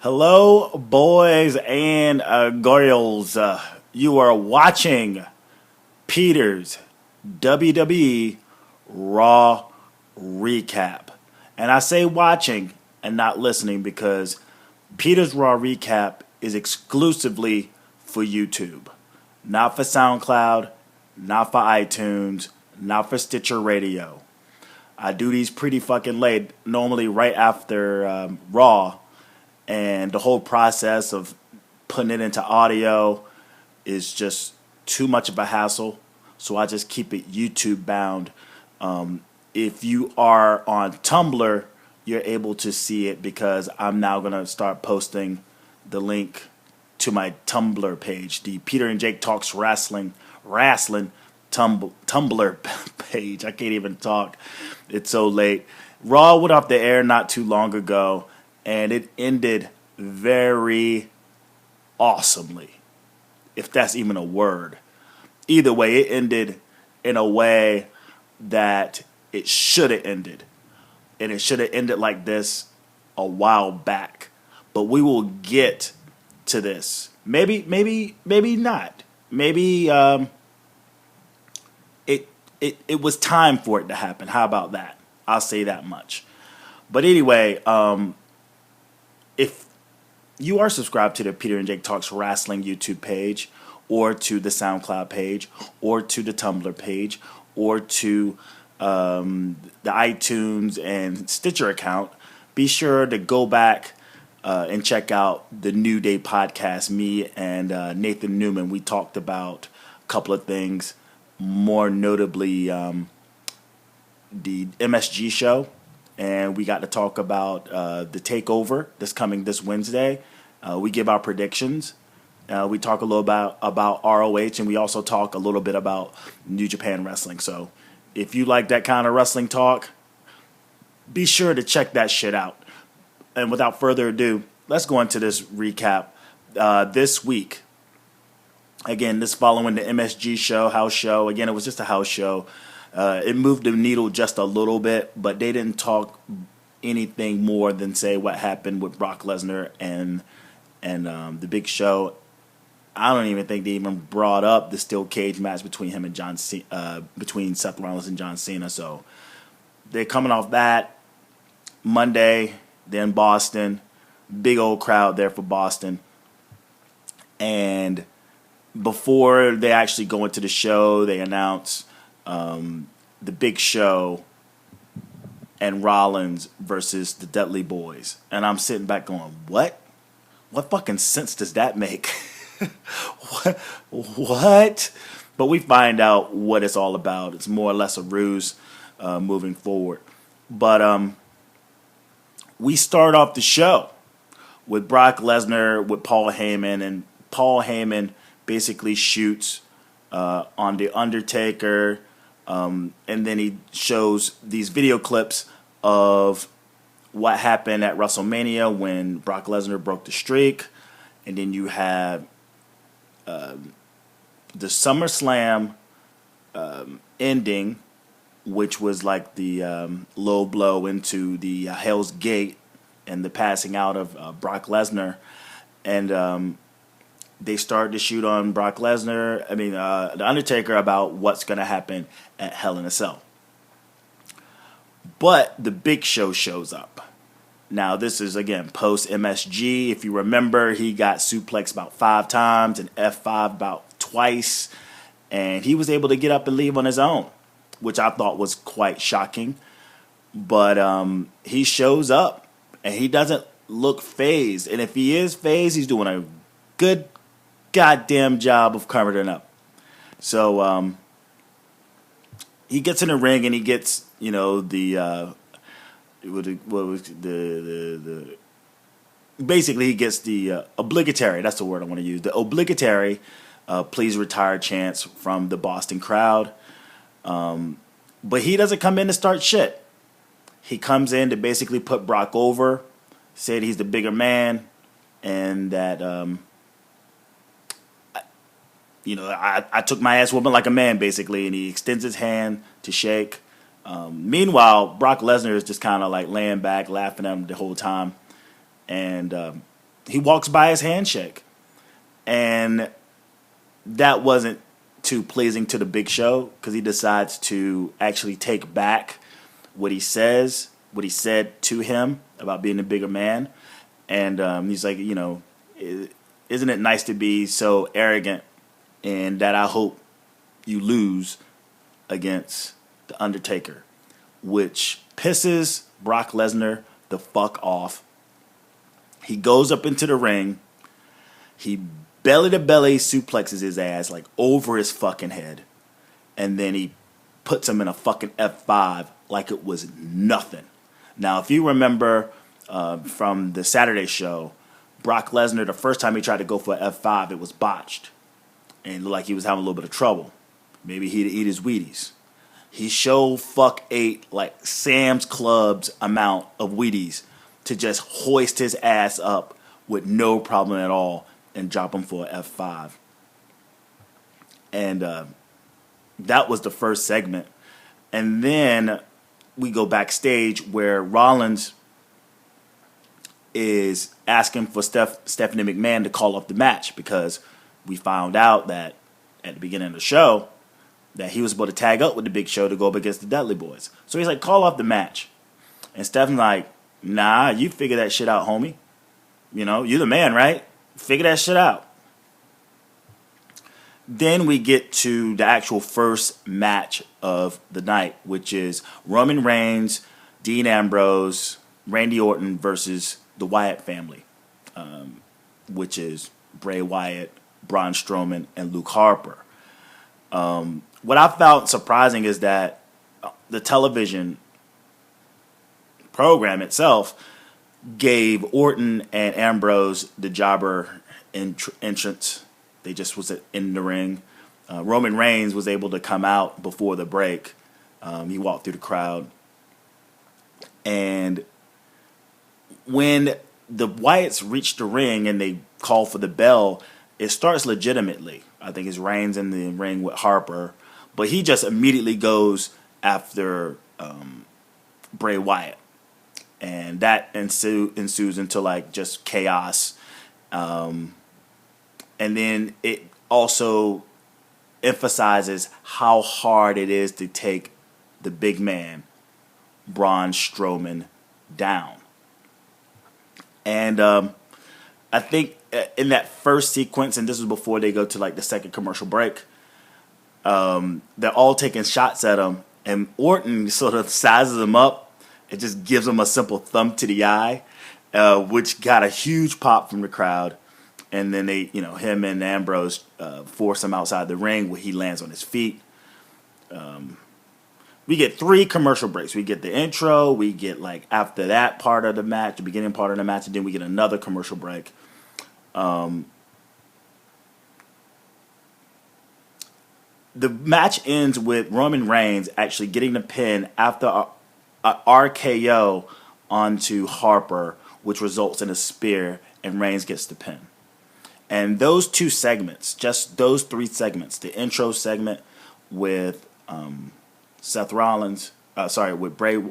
Hello, boys and girls. You are watching Peter's WWE Raw recap. And I say watching and not listening because Peter's Raw recap is exclusively for YouTube, not for SoundCloud, not for iTunes, not for Stitcher Radio. I do these pretty fucking late, normally right after Raw, and the whole process of putting it into audio is just too much of a hassle. So I just keep it YouTube bound. If you are on Tumblr, you're able to see it because I'm now gonna start posting the link to my Tumblr page, the Peter and Jake Talks Wrestling Tumblr page. I can't even talk. It's so late. Raw went off the air not too long ago, and it ended very awesomely, if that's even a word. Either way, it ended in a way that it should have ended. And it should have ended like this a while back. But we will get to this. Maybe not. Maybe it was time for it to happen. How about that? I'll say that much. But anyway, if you are subscribed to the Peter and Jake Talks Wrestling YouTube page, or to the SoundCloud page, or to the Tumblr page, or to the iTunes and Stitcher account, be sure to go back and check out the New Day podcast. Me and Nathan Newman, we talked about a couple of things, more notably the MSG show. And we got to talk about the takeover that's coming this Wednesday. We give our predictions. We talk a little about ROH, and we also talk a little bit about New Japan Wrestling. So if you like that kind of wrestling talk, be sure to check that shit out. And without further ado, let's go into this recap. This week, again, this following the MSG show, house show. Again, it was just a house show. It moved the needle just a little bit, but they didn't talk anything more than say what happened with Brock Lesnar and the Big Show. I don't even think they even brought up the steel cage match between him and between Seth Rollins and John Cena. So they're coming off that Monday, then Boston, big old crowd there for Boston, and before they actually go into the show, they announce the Big Show and Rollins versus the Dudley Boys. And I'm sitting back going, what? What fucking sense does that make? What? But we find out what it's all about. It's more or less a ruse moving forward. But we start off the show with Brock Lesnar with Paul Heyman. And Paul Heyman basically shoots on The Undertaker. And then he shows these video clips of what happened at WrestleMania when Brock Lesnar broke the streak. And then you have the SummerSlam ending, which was like the low blow into the Hell's Gate and the passing out of Brock Lesnar. And they started to shoot on Brock Lesnar, The Undertaker, about what's going to happen at Hell in a Cell. But the Big Show shows up. Now, this is, again, post-MSG. If you remember, he got suplexed about 5 times and F5 about twice. And he was able to get up and leave on his own, which I thought was quite shocking. But he shows up, and he doesn't look phased. And if he is phased, he's doing a good goddamn job of covering it up. So he gets in the ring, and he gets, basically he gets the obligatory, that's the word I want to use, the obligatory please retire chants from the Boston crowd. But he doesn't come in to start shit. He comes in to basically put Brock over, said he's the bigger man, and that I took my ass whooping like a man, basically, and he extends his hand to shake. Meanwhile, Brock Lesnar is just kind of like laying back, laughing at him the whole time. And he walks by his handshake. And that wasn't too pleasing to the Big Show because he decides to actually take back what he said to him about being a bigger man. And he's like, isn't it nice to be so arrogant and that I hope you lose against The Undertaker, which pisses Brock Lesnar the fuck off. He goes up into the ring. He belly to belly suplexes his ass like over his fucking head. And then he puts him in a fucking F5 like it was nothing. Now, if you remember from the Saturday show, Brock Lesnar, the first time he tried to go for an F5, it was botched. And it looked like he was having a little bit of trouble. Maybe he'd eat his Wheaties. He ate like Sam's Club's amount of Wheaties to just hoist his ass up with no problem at all and drop him for an F5. And that was the first segment. And then we go backstage where Rollins is asking for Stephanie McMahon to call off the match because we found out that at the beginning of the show that he was supposed to tag up with the Big Show to go up against the Dudley Boys. So he's like, call off the match. And Stephanie's like, nah, you figure that shit out, homie. You're the man, right? Figure that shit out. Then we get to the actual first match of the night, which is Roman Reigns, Dean Ambrose, Randy Orton versus the Wyatt family, which is Bray Wyatt, Braun Strowman, and Luke Harper. What I found surprising is that the television program itself gave Orton and Ambrose the jobber entrance. They just was in the ring. Roman Reigns was able to come out before the break. He walked through the crowd. And when the Wyatts reach the ring and they call for the bell, it starts legitimately. I think it's Reigns in the ring with Harper. But he just immediately goes after Bray Wyatt. And that ensues into like just chaos. And then it also emphasizes how hard it is to take the big man, Braun Strowman, down. And I think in that first sequence, and this was before they go to like the second commercial break, they're all taking shots at him, and Orton sort of sizes him up. It just gives him a simple thumb to the eye, which got a huge pop from the crowd. And then they, him and Ambrose force him outside the ring where he lands on his feet. We get 3 commercial breaks. We get the intro. We get like after that part of the match, the beginning part of the match, and then we get another commercial break. The match ends with Roman Reigns actually getting the pin after a RKO onto Harper, which results in a spear, and Reigns gets the pin. And those 2 segments, just those 3 segments, the intro segment with Seth Rollins, with Bray,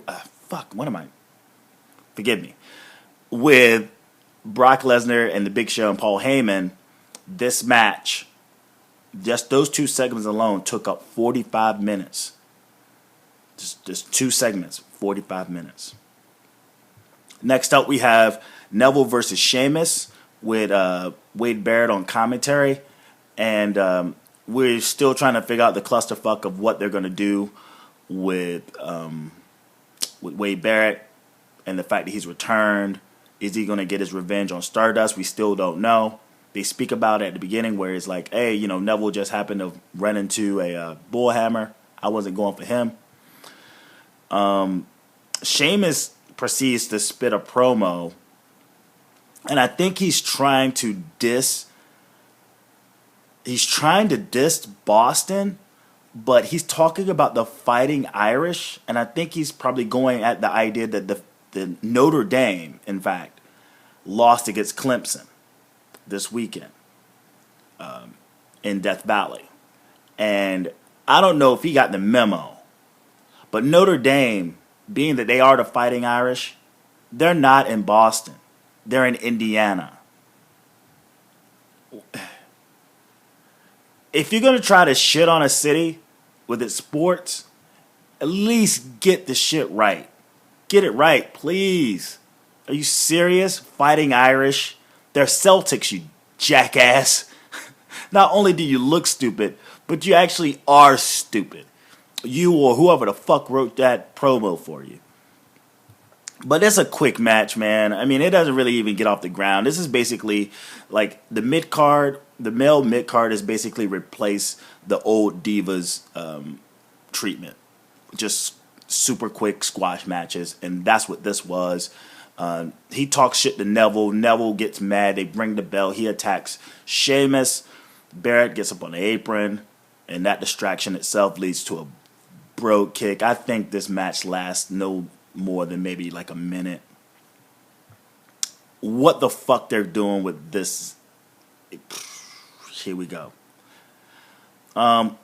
forgive me, with Brock Lesnar and the Big Show and Paul Heyman, this match, just those 2 segments alone took up 45 minutes. Just 2 segments, 45 minutes. Next up, we have Neville versus Sheamus with Wade Barrett on commentary. And we're still trying to figure out the clusterfuck of what they're going to do with Wade Barrett and the fact that he's returned. Is he going to get his revenge on Stardust? We still don't know. They speak about it at the beginning where it's like, hey, Neville just happened to run into a bullhammer. I wasn't going for him. Sheamus proceeds to spit a promo, and I think he's trying to diss Boston, but he's talking about the Fighting Irish, and I think he's probably going at the idea that the Notre Dame, in fact, lost against Clemson this weekend in Death Valley. And I don't know if he got the memo, but Notre Dame, being that they are the Fighting Irish, they're not in Boston. They're in Indiana. if you're gonna try to shit on a city with its sports, at least get the shit right. Get it right, please. Are you serious? Fighting Irish? They're Celtics, you jackass. Not only do you look stupid, but you actually are stupid. You or whoever the fuck wrote that promo for you. But it's a quick match, man. I mean, it doesn't really even get off the ground. This is basically like the mid card. The male mid card has basically replaced the old Divas treatment. Just super quick squash matches, and that's what this was. He talks shit to Neville. Neville gets mad. They bring the bell. He attacks Sheamus. Barrett gets up on the apron, and that distraction itself leads to a brogue kick. I think this match lasts no more than maybe like a minute. What the fuck they're doing with this? Here we go.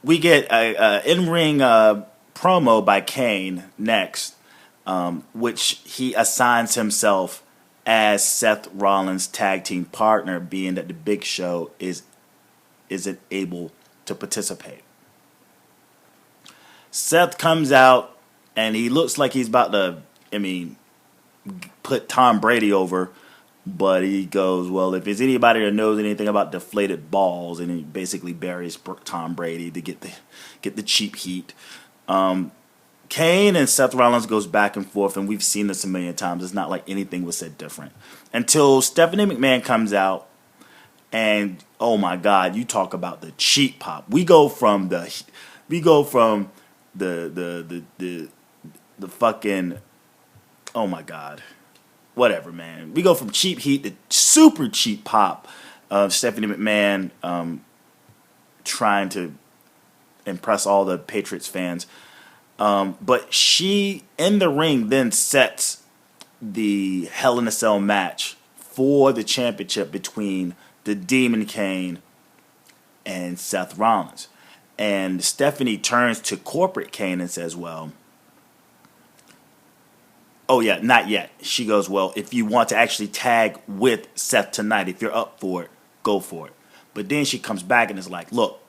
We get a in-ring promo by Kane next, which he assigns himself as Seth Rollins' tag team partner, being that the Big Show isn't able to participate. Seth comes out and he looks like he's about to, put Tom Brady over, but he goes, well, if there's anybody that knows anything about deflated balls, and he basically buries Tom Brady to get the cheap heat. Kane and Seth Rollins goes back and forth, and we've seen this a million times. It's not like anything was said different. Until Stephanie McMahon comes out, and oh my God, you talk about the cheap pop. We go from the fucking, oh my God, whatever, man. We go from cheap heat to super cheap pop of Stephanie McMahon trying to impress all the Patriots fans. But she, in the ring, then sets the Hell in a Cell match for the championship between the Demon Kane and Seth Rollins. And Stephanie turns to corporate Kane and says, well, oh yeah, not yet. She goes, well, if you want to actually tag with Seth tonight, if you're up for it, go for it. But then she comes back and is like, look,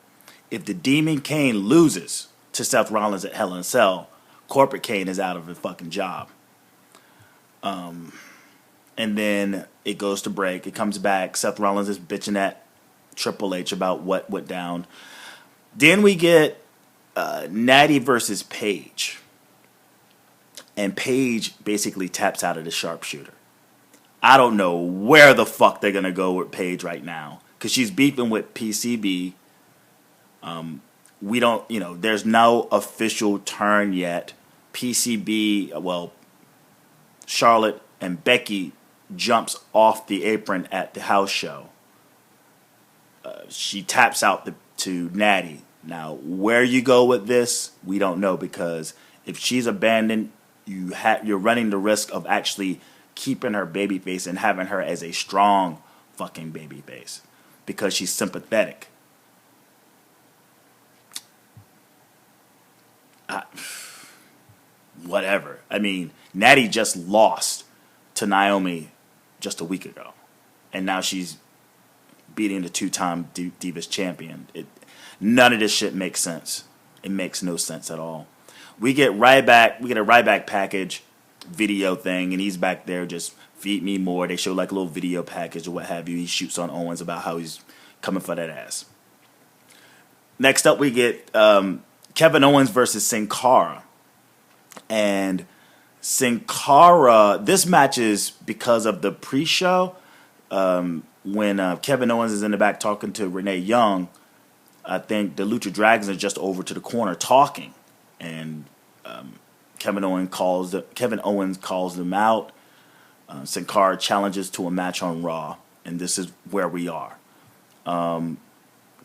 if the Demon Kane loses to Seth Rollins at Hell in a Cell, corporate Kane is out of a fucking job. And then it goes to break. It comes back. Seth Rollins is bitching at Triple H about what went down. Then we get Natty versus Paige. And Paige basically taps out of the sharpshooter. I don't know where the fuck they're going to go with Paige right now, because she's beefing with PCB. We don't, there's no official turn yet. PCB, well, Charlotte and Becky jumps off the apron at the house show. She taps out to Natty. Now, where you go with this, we don't know, because if she's abandoned, you're running the risk of actually keeping her babyface and having her as a strong fucking babyface because she's sympathetic. Whatever. I mean, Natty just lost to Naomi just a week ago, and now she's beating the two-time Divas champion. None of this shit makes sense. It makes no sense at all. We get a Ryback package video thing, and he's back there just feed me more. They show like a little video package or what have you. He shoots on Owens about how he's coming for that ass. Next up, we get Kevin Owens versus Sin Cara. And Sin Cara, this match is because of the pre-show. When Kevin Owens is in the back talking to Renee Young, I think the Lucha Dragons are just over to the corner talking. And Kevin Owens calls them out. Sin Cara challenges to a match on Raw, and this is where we are.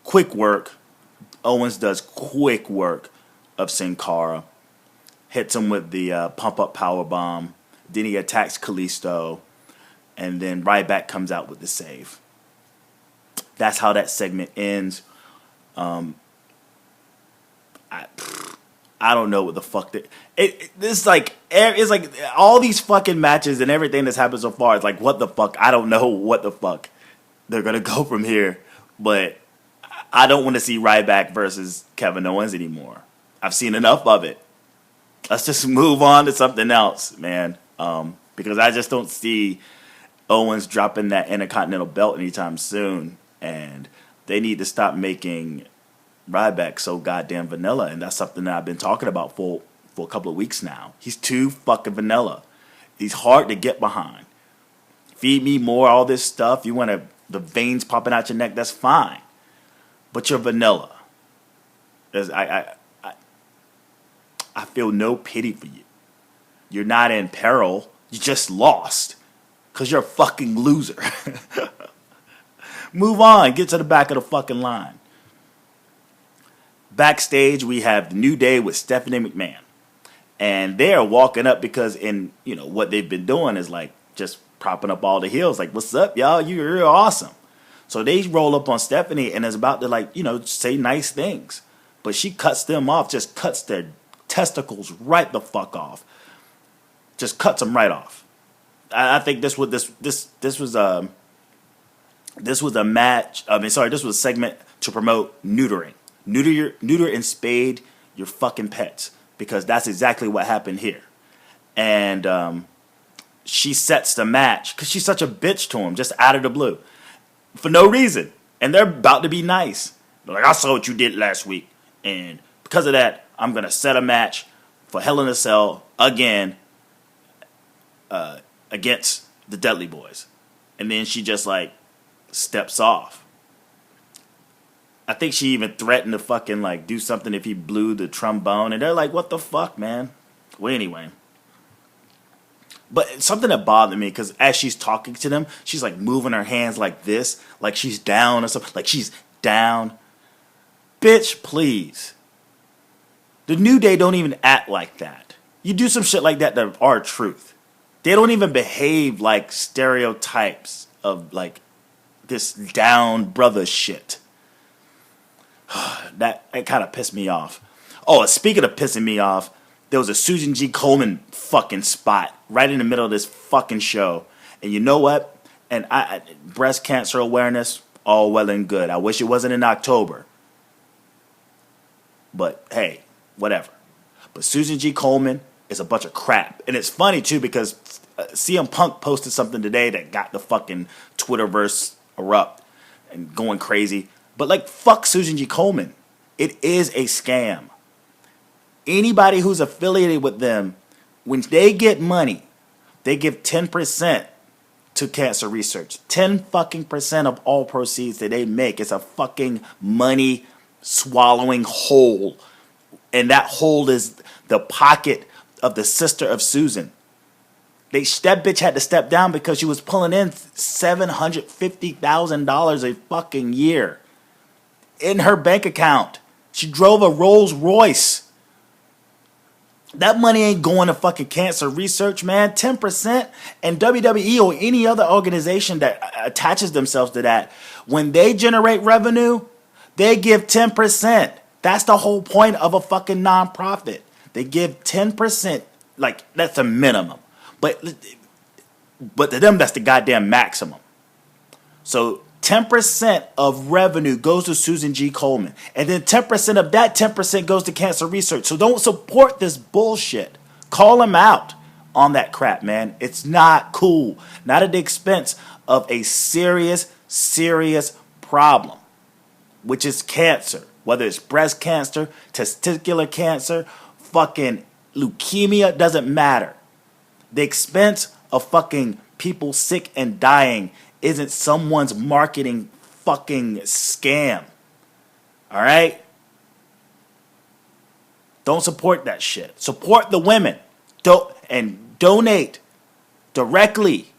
Quick work. Owens does quick work of Sin Cara. Hits him with the pump-up power bomb. Then he attacks Kalisto. And then Ryback comes out with the save. That's how that segment ends. I don't know what the fuck that it's like all these fucking matches and everything that's happened so far. It's like, what the fuck? I don't know what the fuck they're gonna go from here. But I don't want to see Ryback versus Kevin Owens anymore. I've seen enough of it. Let's just move on to something else, man. Because I just don't see Owens dropping that Intercontinental belt anytime soon. And they need to stop making Ryback so goddamn vanilla. And that's something that I've been talking about for a couple of weeks now. He's too fucking vanilla. He's hard to get behind. Feed me more, all this stuff. You want the veins popping out your neck, that's fine. But you're vanilla. I feel no pity for you. You're not in peril. You just lost. Because you're a fucking loser. Move on. Get to the back of the fucking line. Backstage, we have the New Day with Stephanie McMahon. And they're walking up because what they've been doing is like just propping up all the heels. Like, what's up, y'all? You're awesome. So they roll up on Stephanie and is about to say nice things. But she cuts them off, just cuts their testicles right the fuck off. Just cuts them right off. I think this was a match. This was a segment to promote neutering. Neuter and spade your fucking pets, because that's exactly what happened here. And she sets the match because she's such a bitch to him, just out of the blue, for no reason. And they're about to be nice. They're like, I saw what you did last week, and because of that, I'm gonna set a match for Hell in a Cell again against the Dudley Boys. And then she just steps off. I think she even threatened to fucking do something if he blew the trombone. And they're like, what the fuck, man? Well, anyway. But something that bothered me, because as she's talking to them, she's moving her hands like this, like she's down or something. Like she's down. Bitch, please. The New Day don't even act like that. You do some shit like that are truth. They don't even behave like stereotypes of this down brother shit. That kind of pissed me off. Oh, speaking of pissing me off, there was a Susan G. Komen fucking spot right in the middle of this fucking show. And you know what? And breast cancer awareness, all well and good. I wish it wasn't in October. But hey, whatever. But Susan G. Komen is a bunch of crap. And it's funny too, because CM Punk posted something today that got the fucking Twitterverse erupt and going crazy. But fuck Susan G. Komen. It is a scam. Anybody who's affiliated with them, when they get money, they give 10% to cancer research. 10 fucking percent of all proceeds that they make is a fucking money swallowing hole. And that hole is the pocket of the sister of Susan. That bitch had to step down because she was pulling in $750,000 a fucking year in her bank account. She drove a Rolls Royce. That money ain't going to fucking cancer research, man. 10%. And WWE or any other organization that attaches themselves to that, when they generate revenue, they give 10%. That's the whole point of a fucking nonprofit. They give 10%. That's a minimum. But to them, that's the goddamn maximum. So 10% of revenue goes to Susan G. Komen. And then 10% of that 10% goes to cancer research. So don't support this bullshit. Call them out on that crap, man. It's not cool. Not at the expense of a serious, serious problem, which is cancer. Whether it's breast cancer, testicular cancer, fucking leukemia, doesn't matter. The expense of fucking people sick and dying isn't someone's marketing fucking scam. All right? Don't support that shit. Support the women. And donate directly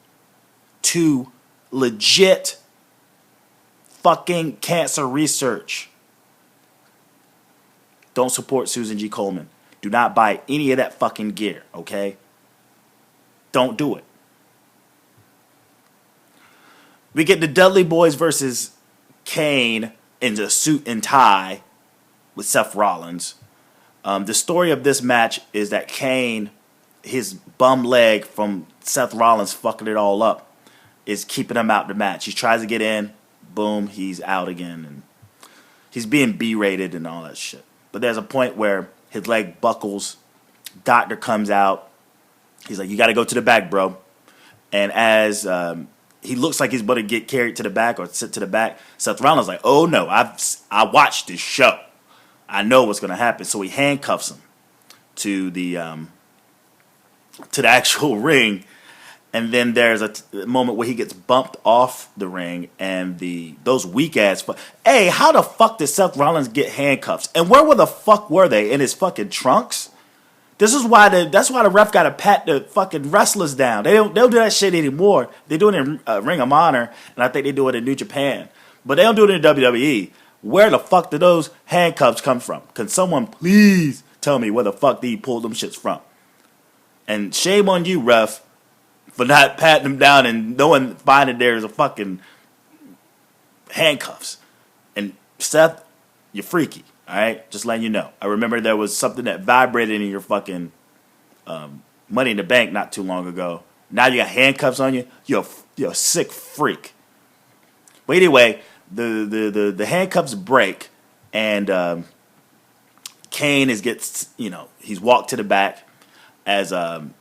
to legit fucking cancer research. Don't support Susan G. Komen. Do not buy any of that fucking gear, okay? Don't do it. We get the Dudley Boys versus Kane in the suit and tie with Seth Rollins. The story of this match is that Kane, his bum leg from Seth Rollins fucking it all up, is keeping him out the match. He tries to get in, boom, he's out again, and he's being berated and all that shit. But there's a point where his leg buckles. Doctor comes out. He's like, "You got to go to the back, bro." And as he looks like he's about to get carried to the back or sit to the back, Seth Rollins like, "Oh no, I watched this show. I know what's gonna happen." So he handcuffs him to the actual ring, and then there's a moment where he gets bumped off the ring, and those weak ass. Hey, how the fuck did Seth Rollins get handcuffs? And where the fuck were they? In his fucking trunks? That's why the ref got to pat the fucking wrestlers down. They don't do that shit anymore. They do it in Ring of Honor, and I think they do it in New Japan, but they don't do it in WWE. Where the fuck did those handcuffs come from? Can someone please tell me where the fuck he pulled them shits from? And shame on you, ref, for not patting them down and finding there's a fucking handcuffs. And Seth, you're freaky. All right, just letting you know. I remember there was something that vibrated in your fucking Money in the Bank not too long ago. Now you got handcuffs on you. You're a sick freak. But anyway, the handcuffs break, and Kane he's walked to the back as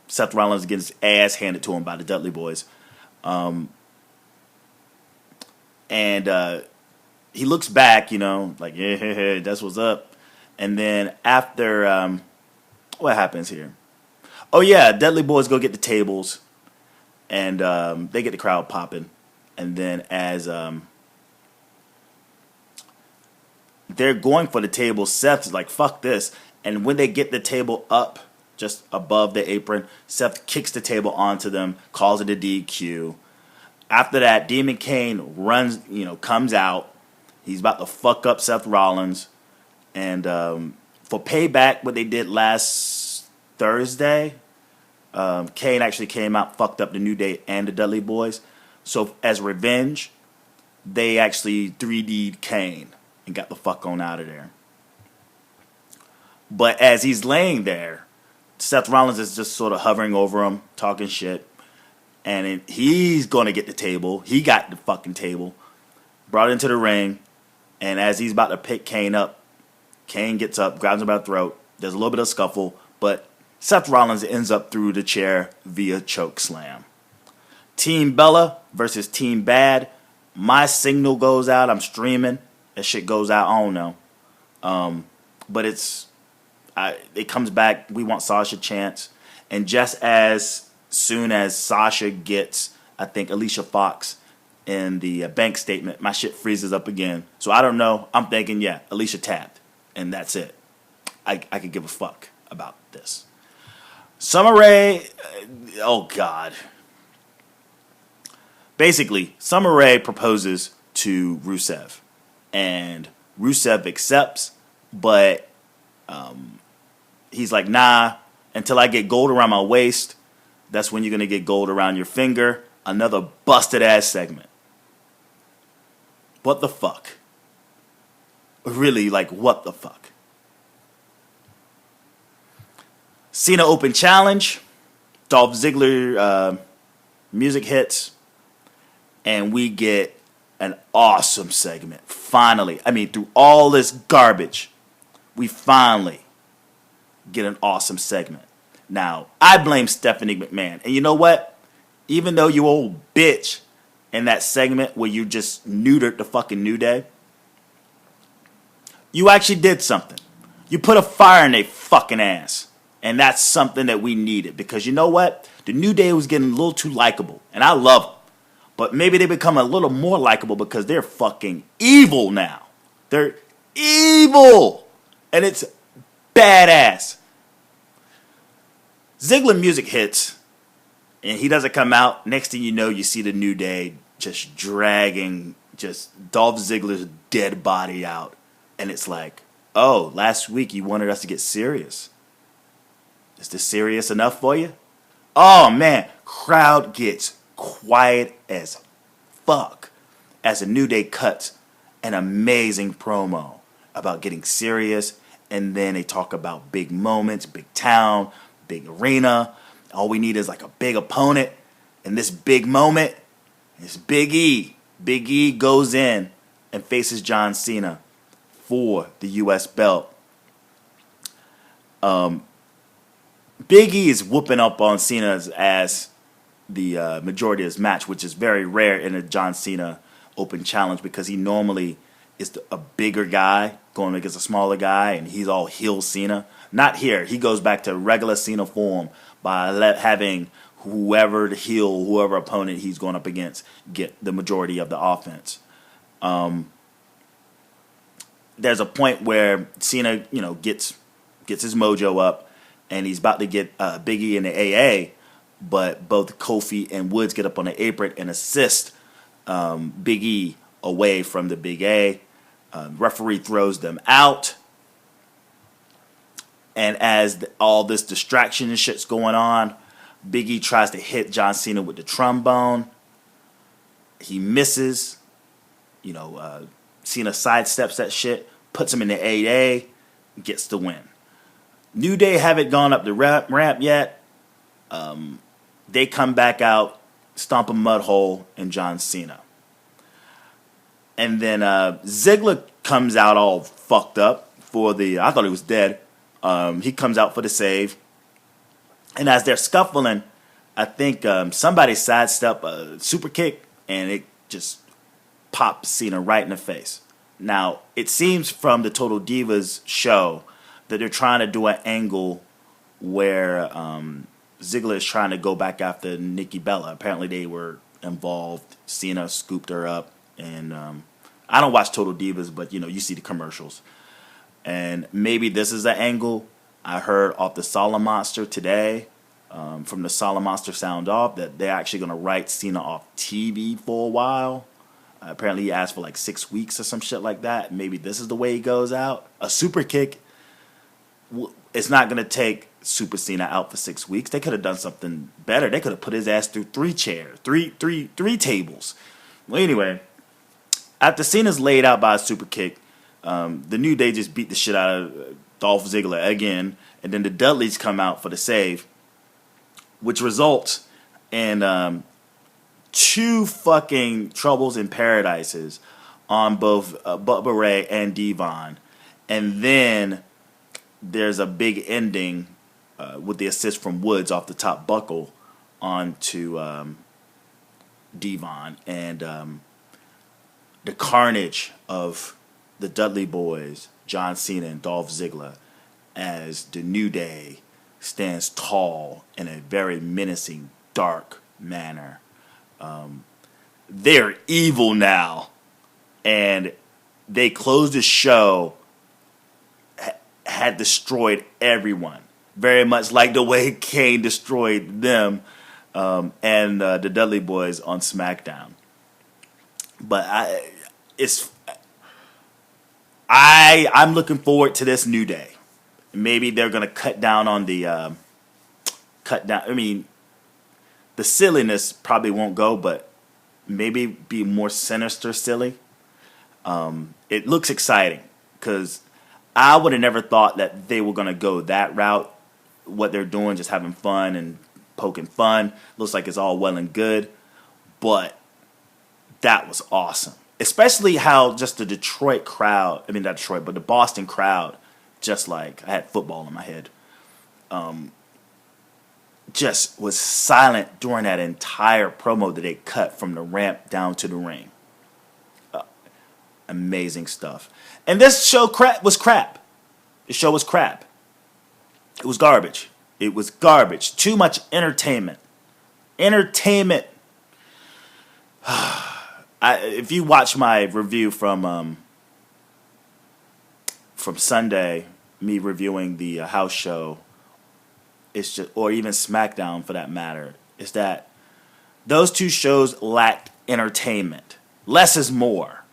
Seth Rollins gets his ass handed to him by the Dudley Boys, and he looks back, like, yeah, that's what's up. And then after, what happens here? Oh, yeah, Dudley Boys go get the tables, and they get the crowd popping. And then as they're going for the table, Seth's like, fuck this. And when they get the table up just above the apron, Seth kicks the table onto them, calls it a DQ. After that, Demon Kane comes out. He's about to fuck up Seth Rollins. And for payback, what they did last Thursday, Kane actually came out, fucked up the New Day and the Dudley Boys. So as revenge, they actually 3D'd Kane and got the fuck on out of there. But as he's laying there, Seth Rollins is just sort of hovering over him, talking shit. And he's going to get the table. He got the fucking table. Brought it into the ring. And as he's about to pick Kane up, Kane gets up, grabs him by the throat. There's a little bit of scuffle, but Seth Rollins ends up through the chair via choke slam. Team Bella versus Team Bad. My signal goes out. I'm streaming. That shit goes out. I don't know. But it comes back. We want Sasha chance. And just as soon as Sasha gets, I think, Alicia Fox in the bank statement, my shit freezes up again. So I don't know. I'm thinking, yeah, Alicia tapped. And that's it. I could give a fuck about this. Summer Rae, oh God. Basically, Summer Rae proposes to Rusev. And Rusev accepts, but he's like, nah, until I get gold around my waist, that's when you're going to get gold around your finger. Another busted ass segment. What the fuck? Really, like, what the fuck? Cena Open Challenge. Dolph Ziggler music hits. And we get an awesome segment. Finally. I mean, through all this garbage, we finally get an awesome segment. Now, I blame Stephanie McMahon. And you know what? Even though you old bitch in that segment where you just neutered the fucking New Day, you actually did something. You put a fire in their fucking ass. And that's something that we needed. Because you know what? The New Day was getting a little too likable. And I love them. But maybe they become a little more likable because they're fucking evil now. They're evil. And it's badass. Ziggler music hits. And he doesn't come out. Next thing you know, you see the New Day just dragging just Dolph Ziggler's dead body out. And it's like, oh, last week you wanted us to get serious. Is this serious enough for you? Oh, man. Crowd gets quiet as fuck as the New Day cuts an amazing promo about getting serious. And then they talk about big moments, big town, big arena. All we need is like a big opponent. And this big moment is Big E. Big E goes in and faces John Cena for the U.S. belt. Big E is whooping up on Cena's ass the majority of his match, which is very rare in a John Cena Open Challenge because he normally is a bigger guy going against a smaller guy, and he's all heel Cena. Not here. He goes back to regular Cena form by having whoever the heel, whoever opponent he's going up against get the majority of the offense. There's a point where Cena, gets his mojo up, and he's about to get Big E in the AA, but both Kofi and Woods get up on the apron and assist Big E away from the Big A. Referee throws them out. And as all this distraction and shit's going on, Big E tries to hit John Cena with the trombone. He misses. Cena sidesteps that shit, puts him in the 8A, gets the win. New Day haven't gone up the ramp yet. They come back out, stomp a mud hole in John Cena. And then Ziggler comes out all fucked up for I thought he was dead. He comes out for the save. And as they're scuffling, I think somebody sidestepped a super kick, and it just popped Cena right in the face. Now, it seems from the Total Divas show that they're trying to do an angle where Ziggler is trying to go back after Nikki Bella. Apparently they were involved. Cena scooped her up. And I don't watch Total Divas, but, you see the commercials. And maybe this is an angle. I heard off the Solid Monster today, from the Solid Monster Sound Off, that they're actually going to write Cena off TV for a while. Apparently he asked for like 6 weeks or some shit like that. Maybe this is the way he goes out. A super kick, it's not going to take Super Cena out for 6 weeks. They could have done something better. They could have put his ass through three tables. Well, anyway, after Cena's laid out by a super kick, the New Day just beat the shit out of Dolph Ziggler again, and then the Dudleys come out for the save, which results in two fucking Troubles in Paradises on both Bubba Ray and Devon. And then there's a big ending with the assist from Woods off the top buckle onto Devon. And the carnage of the Dudley Boys, John Cena and Dolph Ziggler, as the New Day stands tall in a very menacing, dark manner. They're evil now, and they closed the show, had destroyed everyone, very much like the way Kane destroyed them and the Dudley Boys on SmackDown. But I'm looking forward to this New Day. Maybe they're gonna cut down on the the silliness probably won't go, but maybe be more sinister silly. It looks exciting because I would have never thought that they were gonna go that route. What they're doing, just having fun and poking fun, looks like it's all well and good, but that was awesome. Especially how just the Detroit crowd, not Detroit, but the Boston crowd, just like, I had football in my head, just was silent during that entire promo that they cut from the ramp down to the ring. Amazing stuff. And this show was crap. The show was crap. It was garbage. It was garbage. Too much entertainment. If you watch my review from Sunday, me reviewing the house show, it's just, or even SmackDown for that matter, is that those two shows lacked entertainment. Less is more.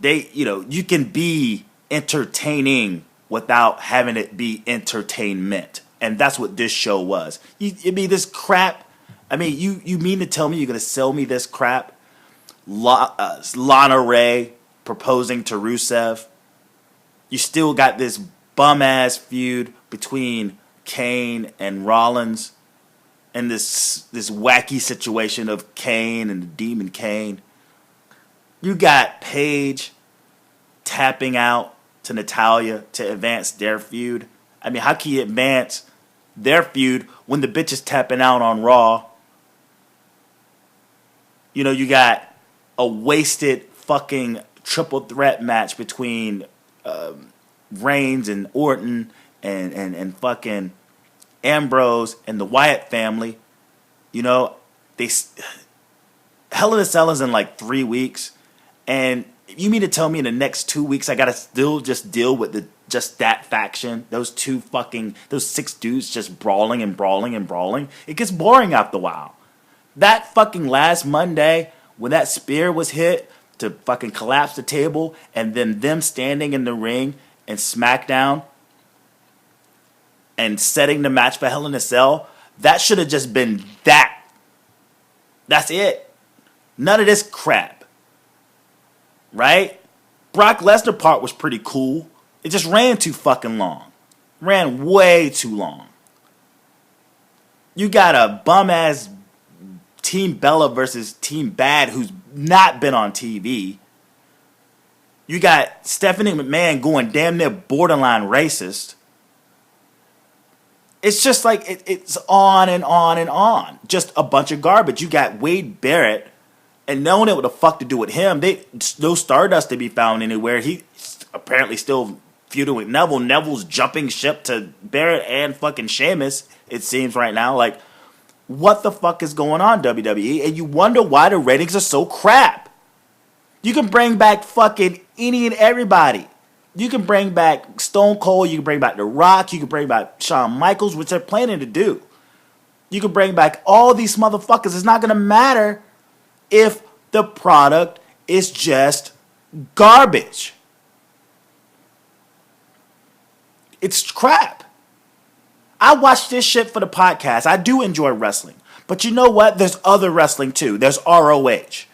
You can be entertaining without having it be entertainment, and that's what this show was. This crap. You mean to tell me you're gonna sell me this crap? Lana Ray proposing to Rusev. You still got this bum ass feud between Kane and Rollins. in this wacky situation of Kane and the Demon Kane. You got Paige tapping out to Natalia to advance their feud. I mean, how can you advance their feud when the bitch is tapping out on Raw? You know, you got a wasted fucking triple threat match between Reigns and Orton and fucking Ambrose and the Wyatt family. You know, Hell in a Cell is in like 3 weeks, and you mean to tell me in the next 2 weeks I gotta still just deal with just that faction, those 6 dudes just brawling and brawling and brawling? It gets boring after a while. That fucking last Monday when that spear was hit to fucking collapse the table, and then them standing in the ring and SmackDown and setting the match for Hell in a Cell, that should have just been that. That's it. None of this crap. Right? Brock Lesnar part was pretty cool. It just ran too fucking long. Ran way too long. You got a bum-ass Team Bella versus Team Bad who's not been on TV. You got Stephanie McMahon going damn near borderline racist. It's just like it's on and on and on. Just a bunch of garbage. You got Wade Barrett, and no one knew what the fuck to do with him. No Stardust to be found anywhere. He apparently still feuding with Neville. Neville's jumping ship to Barrett and fucking Sheamus, it seems right now. Like, what the fuck is going on, WWE? And you wonder why the ratings are so crap. You can bring back fucking any and everybody. You can bring back Stone Cold. You can bring back The Rock. You can bring back Shawn Michaels, which they're planning to do. You can bring back all these motherfuckers. It's not going to matter if the product is just garbage. It's crap. I watch this shit for the podcast. I do enjoy wrestling. But you know what? There's other wrestling too. There's ROH.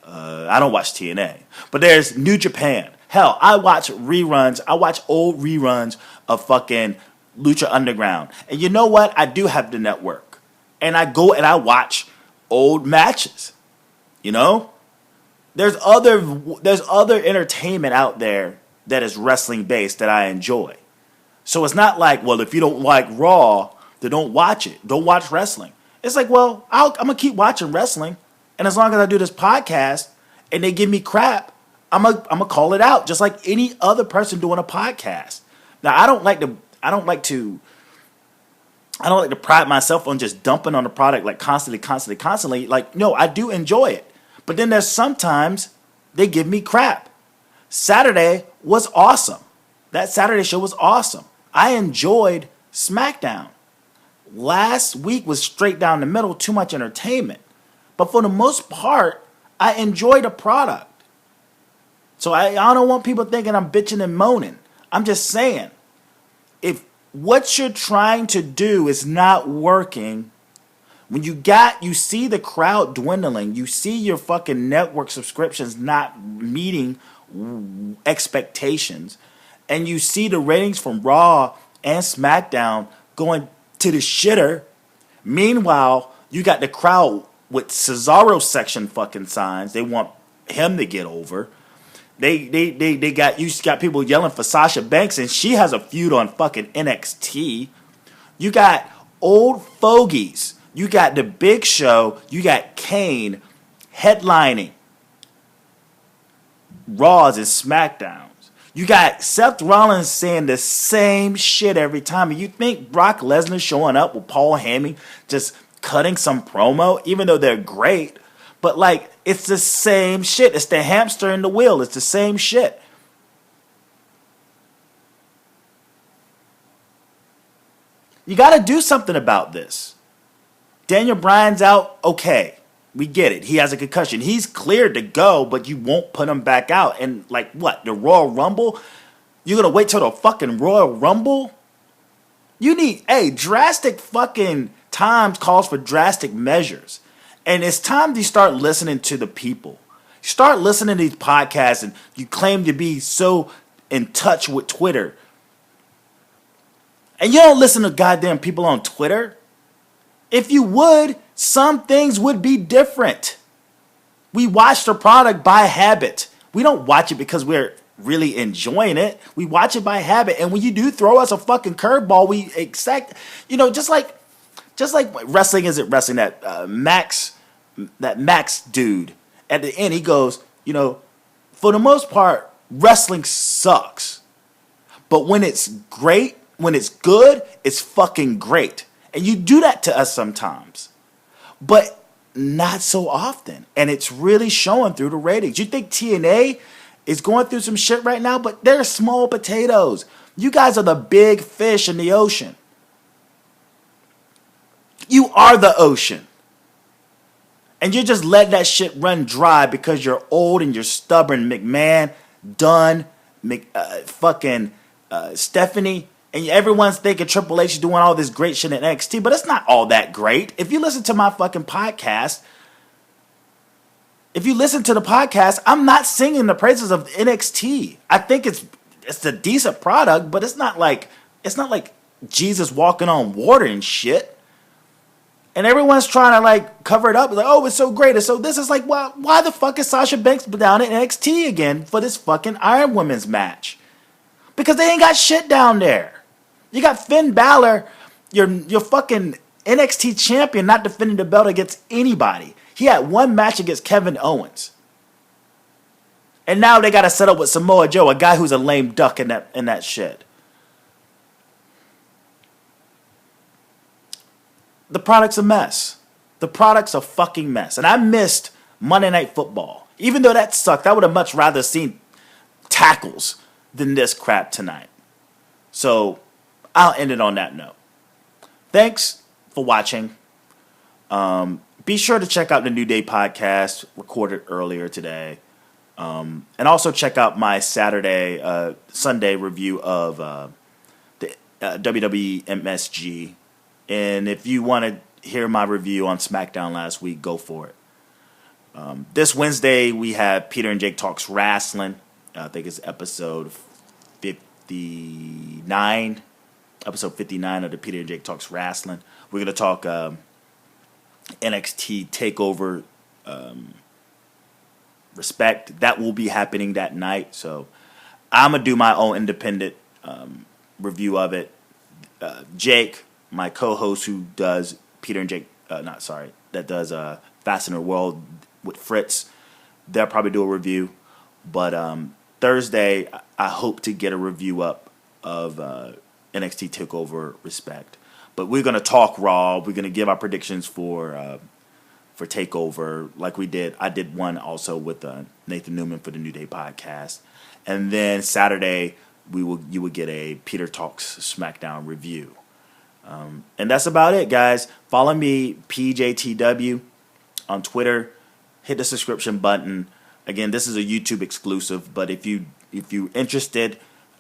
I don't watch TNA. But there's New Japan. Hell, I watch reruns. I watch old reruns of fucking Lucha Underground. And you know what? I do have the network. And I go and I watch old matches. You know? There's other entertainment out there that is wrestling based that I enjoy. So it's not like, well, if you don't like Raw, then don't watch it. Don't watch wrestling. It's like, well, I'm going to keep watching wrestling. And as long as I do this podcast and they give me crap, I'm gonna call it out just like any other person doing a podcast. Now, I don't like to pride myself on just dumping on the product like constantly. Like, no, I do enjoy it. But then there's sometimes they give me crap. Saturday was awesome. That Saturday show was awesome. I enjoyed SmackDown. Last week was straight down the middle, too much entertainment. But for the most part, I enjoy the product. So I don't want people thinking I'm bitching and moaning. I'm just saying, if what you're trying to do is not working, when you see the crowd dwindling, you see your fucking network subscriptions not meeting expectations, and you see the ratings from Raw and SmackDown going to the shitter, meanwhile, you got the crowd with Cesaro section fucking signs. They want him to get over. You got people yelling for Sasha Banks, and she has a feud on fucking NXT. You got old fogies. You got the Big Show. You got Kane headlining Raws and SmackDowns. You got Seth Rollins saying the same shit every time. And you think Brock Lesnar showing up with Paul Heyman just cutting some promo, even though they're great, but like, it's the same shit. It's the hamster in the wheel. It's the same shit. You got to do something about this. Daniel Bryan's out. Okay, we get it. He has a concussion. He's cleared to go, but you won't put him back out. And like what? The Royal Rumble? You're going to wait till the fucking Royal Rumble? You need, drastic fucking times calls for drastic measures. And it's time you start listening to the people. You start listening to these podcasts and you claim to be so in touch with Twitter. And you don't listen to goddamn people on Twitter. If you would, some things would be different. We watch the product by habit. We don't watch it because we're really enjoying it. We watch it by habit. And when you do throw us a fucking curveball, we expect, just like wrestling isn't wrestling. Max dude at the end, he goes, for the most part, wrestling sucks. But when it's great, when it's good, it's fucking great. And you do that to us sometimes. But not so often. And it's really showing through the ratings. You think TNA is going through some shit right now, but they're small potatoes. You guys are the big fish in the ocean. You are the ocean. And you're just letting that shit run dry because you're old and you're stubborn. McMahon, Dunn, Stephanie, and everyone's thinking Triple H is doing all this great shit in NXT, but it's not all that great. If you listen to my fucking podcast, I'm not singing the praises of NXT. I think it's a decent product, but it's not like Jesus walking on water and shit. And everyone's trying to like cover it up. Like, oh, it's so great. It's so this is like, well, why the fuck is Sasha Banks down in NXT again for this fucking Iron Women's match? Because they ain't got shit down there. You got Finn Balor, your fucking NXT champion, not defending the belt against anybody. He had one match against Kevin Owens. And now they got to settle with Samoa Joe, a guy who's a lame duck in that shit. The product's a mess. The product's a fucking mess. And I missed Monday Night Football. Even though that sucked, I would have much rather seen tackles than this crap tonight. So I'll end it on that note. Thanks for watching. Be sure to check out the New Day podcast recorded earlier today. And also check out my Sunday review of the WWE MSG. And if you want to hear my review on SmackDown last week, go for it. This Wednesday, we have Peter and Jake Talks Wrestling. I think it's episode 59. Episode 59 of the Peter and Jake Talks Wrestling. We're going to talk NXT TakeOver Respect. That will be happening that night. So I'm going to do my own independent review of it. Jake, my co-host who does Peter and Jake, that does Fast in the World with Fritz, they'll probably do a review. But Thursday, I hope to get a review up of NXT TakeOver Respect. But we're going to talk Raw. We're going to give our predictions for TakeOver like we did. I did one also with Nathan Newman for the New Day podcast. And then Saturday, you will get a Peter Talks SmackDown review. And that's about it, guys. Follow me, PJTW, on Twitter. Hit the subscription button. Again, this is a YouTube exclusive, but if you're interested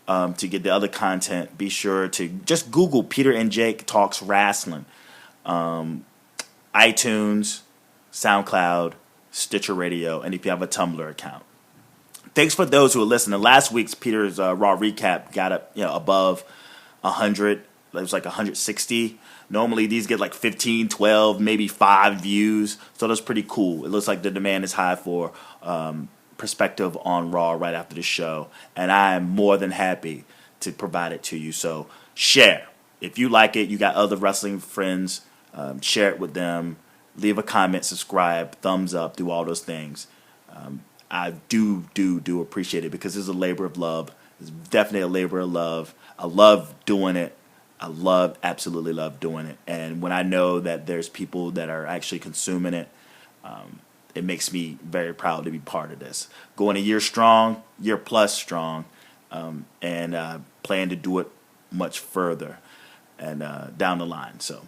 to get the other content, be sure to just Google Peter and Jake Talks Wrestling. iTunes, SoundCloud, Stitcher Radio, and if you have a Tumblr account. Thanks for those who are listening. Last week's Peter's Raw recap got up above 100. It was like 160. Normally these get like 15, 12, maybe 5 views. So that's pretty cool. It looks like the demand is high for perspective on Raw right after the show. And I am more than happy to provide it to you. So share. If you like it, you got other wrestling friends, share it with them. Leave a comment, subscribe, thumbs up, do all those things. I do appreciate it because it's a labor of love. It's definitely a labor of love. I love doing it. Absolutely love doing it. And when I know that there's people that are actually consuming it, it makes me very proud to be part of this. Going a year plus strong, and plan to do it much further and down the line. So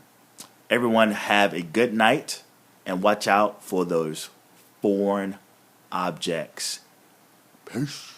everyone have a good night and watch out for those foreign objects. Peace.